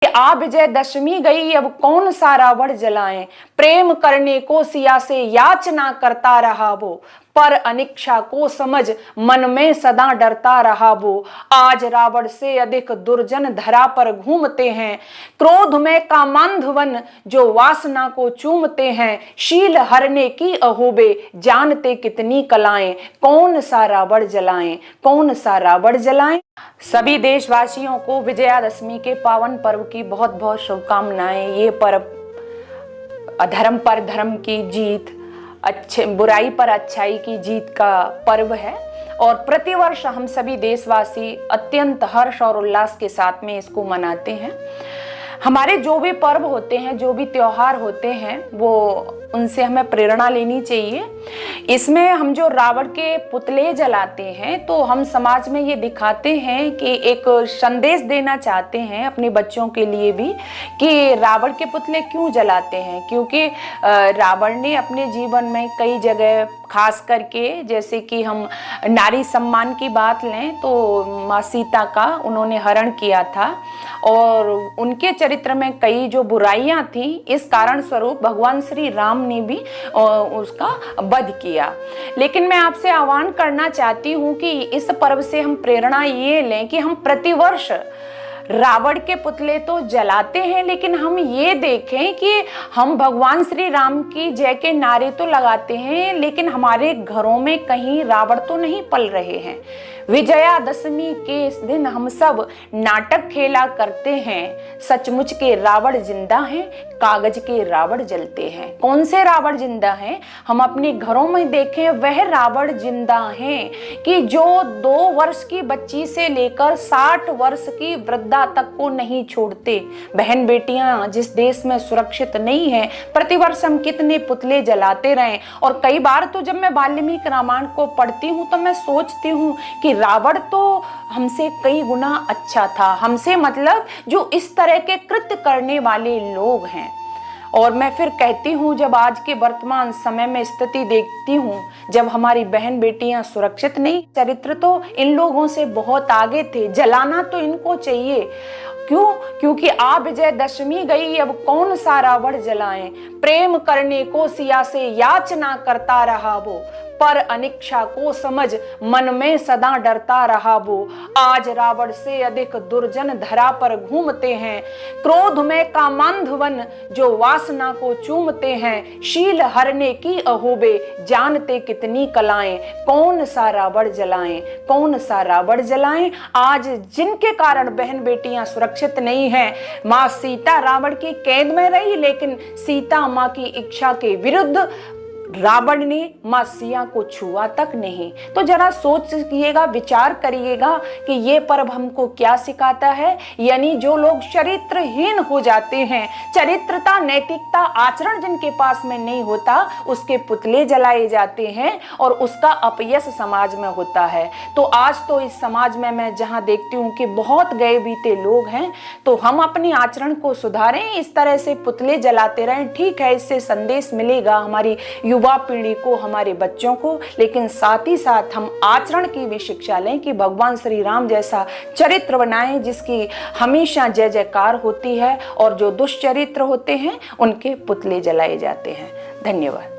आ विजयदशमी गई अब कौन सा रावण जलाएं, प्रेम करने को सिया से याचना करता रहा वो, पर अनिच्छा को समझ मन में सदा डरता रहा वो। आज रावण से अधिक दुर्जन धरा पर घूमते हैं, क्रोध में कामांधवन जो वासना को चूमते हैं। शील हरने की अहोबे जानते कितनी कलाएं, कौन सा रावण जलाएं, कौन सा रावण जलाएं। सभी देशवासियों को विजयादशमी के पावन पर्व की बहुत बहुत शुभकामनाएं। ये पर्व अधर्म पर धर्म की जीत, अच्छे बुराई पर अच्छाई की जीत का पर्व है और प्रतिवर्ष हम सभी देशवासी अत्यंत हर्ष और उल्लास के साथ में इसको मनाते हैं। हमारे जो भी पर्व होते हैं, जो भी त्योहार होते हैं, वो उनसे हमें प्रेरणा लेनी चाहिए। इसमें हम जो रावण के पुतले जलाते हैं तो हम समाज में ये दिखाते हैं कि एक संदेश देना चाहते हैं अपने बच्चों के लिए भी कि रावण के पुतले क्यों जलाते हैं, क्योंकि रावण ने अपने जीवन में कई जगह, खास करके जैसे कि हम नारी सम्मान की बात लें तो माँ सीता का उन्होंने हरण किया था और उनके चरित्र में कई जो बुराइयां थी, इस कारण स्वरूप भगवान श्री राम ने भी उसका वध किया। लेकिन मैं आपसे आह्वान करना चाहती हूँ कि इस पर्व से हम प्रेरणा ये लें कि हम प्रतिवर्ष रावण के पुतले तो जलाते हैं, लेकिन हम ये देखें कि हम भगवान श्री राम की जय के नारे तो लगाते हैं, लेकिन हमारे घरों में कहीं रावण तो नहीं पल रहे हैं। विजयादशमी के इस दिन हम सब नाटक खेला करते हैं, सचमुच के रावण जिंदा हैं, कागज के रावण जलते हैं। कौन से रावण जिंदा हैं? हम अपने घरों में देखें, वह रावण जिंदा हैं कि जो 2 वर्ष की बच्ची से लेकर 60 वर्ष की वृद्धा तक को नहीं छोड़ते। बहन बेटियां जिस देश में सुरक्षित नहीं है, प्रतिवर्ष हम कितने पुतले जलाते रहे। और कई बार तो जब मैं वाल्मीकि रामायण को पढ़ती हूँ तो मैं सोचती हूँ कि रावण तो हमसे कई गुना अच्छा था, हमसे मतलब जो इस तरह के कृत्य करने वाले लोग हैं। और मैं फिर कहती हूँ, जब आज के वर्तमान समय में स्थिति देखती हूँ, जब हमारी बहन बेटियां सुरक्षित नहीं, चरित्र तो इन लोगों से बहुत आगे थे, जलाना तो इनको चाहिए। क्यों? क्योंकि आ विजयदशमी गई अब कौन सा रावण जलाएं, प्रेम करने को सिया से याचना करता रहा वो, पर अनिच्छा को समझ मन में सदा डरता रहा वो। आज रावण से अधिक दुर्जन धरा पर घूमते हैं, क्रोध में कामांधवन जो वासना को चूमते हैं। शील हरने की अहोबे जानते कितनी कलाएं, कौन सा रावण जलाएं, कौन सा रावण जलाएं। आज जिनके कारण बहन बेटियां सुरक्षित नहीं हैं, माँ सीता रावण की कैद में रही, लेकिन सीता माँ की इच्छा के विरुद्ध रावण ने मां सिया को छुआ तक नहीं। तो जरा सोचिएगा, विचार करिएगा कि ये पर्व हमको क्या सिखाता है। यानी जो लोग चरित्रहीन हो जाते हैं, चरित्रता, नैतिकता, आचरण जिनके पास में नहीं होता, उसके पुतले जलाए जाते हैं और उसका अपयश समाज में होता है। तो आज तो इस समाज में मैं जहां देखती हूँ कि बहुत गए बीते लोग हैं, तो हम अपने आचरण को सुधारें, इस तरह से पुतले जलाते रहें। ठीक है, इससे संदेश मिलेगा हमारी युवा पीढ़ी को, हमारे बच्चों को, लेकिन साथ ही साथ हम आचरण की भी शिक्षा लें कि भगवान श्री राम जैसा चरित्र बनाएं जिसकी हमेशा जय जयकार होती है, और जो दुष्चरित्र होते हैं उनके पुतले जलाए जाते हैं। धन्यवाद।